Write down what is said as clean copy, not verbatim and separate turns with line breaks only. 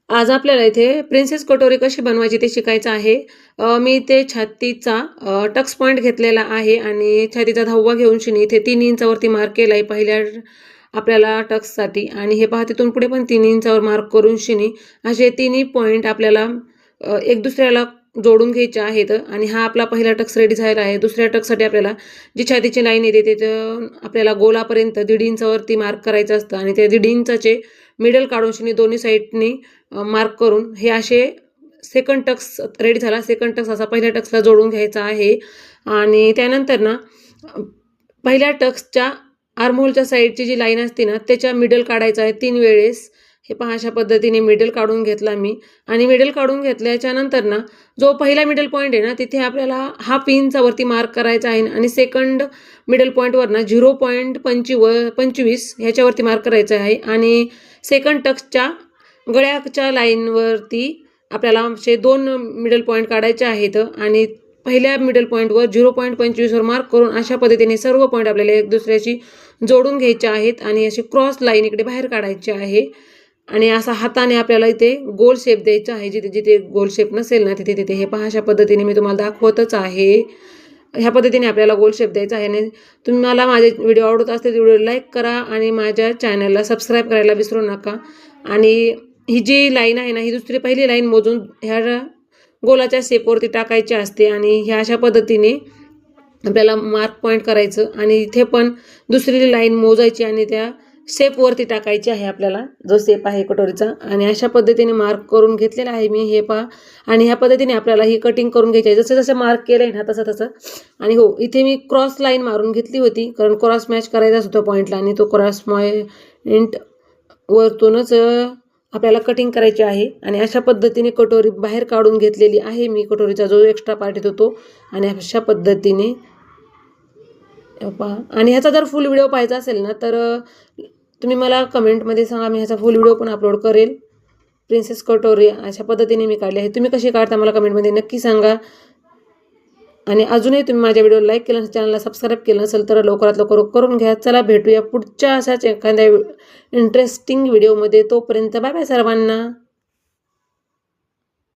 आज आपल्याला इथे प्रिन्सेस कटोरी कशी बनवायची ते शिकायचं आहे. मी इथे छातीचा टक्स पॉइंट घेतलेला आहे आणि छातीचा 10वा घेऊन शिनी इथे 3 इंचावरती मार्क केला आहे पहिल्या आपल्याला टक्ससाठी आणि हे पहा तिथून पुढे पण 3 इंचावर मार्क करून शिनी असे तिन्ही पॉइंट आपल्याला एक दुसऱ्याला जोडून घ्यायचे आहेत आणि हा आपला पहिला टक्स रेडी झालेला आहे. दुसऱ्या टक्ससाठी आपल्याला जी छातीची लाईन येते तिथं आपल्याला गोलापर्यंत 1.5 इंचावरती मार्क करायचं असतं आणि त्या 1.5 इंचाचे मिडल काढून शिनी दोन्ही साईडनी मार्क करून हे असे सेकंड टक्स रेडी झाला. सेकंड टक्स असा पहिल्या टक्सला जोडून घ्यायचा आहे आणि त्यानंतर ना पहिल्या टक्सच्या आर्महोलच्या साईडची जी लाईन असते ना त्याच्या मिडल काढायचा आहे 3 वेळेस. हे पहा अशा पद्धतीने मिडल काढून घेतला मी आणि मिडल काढून घेतल्याच्या नंतर ना जो पहिला मिडल पॉईंट आहे ना तिथे आपल्याला 1/2 इंचावरती मार्क करायचा आहे आणि सेकंड मिडल पॉईंटवर ना 0.25 ह्याच्यावरती मार्क करायचं आहे आणि सेकंड टक्सच्या गळ्याच्या लाईनवरती आपल्याला असे 2 मिडल पॉईंट काढायचे आहेत आणि पहिल्या मिडल पॉईंटवर 0.25 वर मार्क करून अशा पद्धतीने सर्व पॉईंट आपल्याला एक दुसऱ्याशी जोडून घ्यायचे आहेत आणि अशी क्रॉस लाईन इकडे बाहेर काढायची आहे आणि असा हाताने आपल्याला इथे गोल शेप द्यायचा आहे. जिथे जिथे गोल शेप नसेल ना तिथे तिथे हे पहा अशा पद्धतीने मी तुम्हाला दाखवतच आहे. ह्या पद्धतीने आपल्याला गोल शेप द्यायचा आहे आणि तुम्हाला माझे व्हिडिओ आवडत असतील व्हिडिओ लाईक करा आणि माझ्या चॅनलला सबस्क्राईब करायला विसरू नका. आणि ही जी लाईन आहे ना ही दुसरी पहिली लाईन मोजून ह्या गोलाच्या शेपवरती टाकायची असते आणि ह्या अशा पद्धतीने आपल्याला मार्क पॉईंट करायचं आणि इथे पण दुसरी लाईन मोजायची आणि त्या शेपवरती टाकायची आहे आपल्याला जो शेप आहे कटोरीचा आणि अशा पद्धतीने मार्क करून घेतलेला आहे मी. हे पहा आणि ह्या पद्धतीने आपल्याला ही कटिंग करून घ्यायची आहे जसं जसं मार्क केलं आहे ना तसं तसं. आणि हो इथे मी क्रॉस लाईन मारून घेतली होती कारण क्रॉस मॅच करायचाच होता पॉईंटला आणि तो क्रॉस पॉईंट वरतूनच आपल्याला कटिंग करायची आहे आणि अशा पद्धतीने कटोरी बाहेर काढून घेतलेली आहे मी. कटोरीचा जो एक्स्ट्रा पार्ट येतो तो आणि अशा पद्धतीने पहा. आणि ह्याचा जर फुल व्हिडिओ पाहायचा असेल ना तर तुम्ही मला कमेंटमध्ये सांगा, मी ह्याचा फुल व्हिडिओ पण अपलोड करेल. प्रिन्सेस कटोरी अशा पद्धतीने मी काढली आहे. तुम्ही कशी काढता मला कमेंटमध्ये नक्की सांगा. आणि अजूनही तुम्ही माझ्या व्हिडिओला लाईक केलं चॅनलला सबस्क्राईब केलं नसेल तर लवकरात लवकर करून घ्या. चला भेटूया पुढच्या अशाच एखाद्या इंटरेस्टिंग व्हिडिओमध्ये. तोपर्यंत बाय बाय सर्वांना.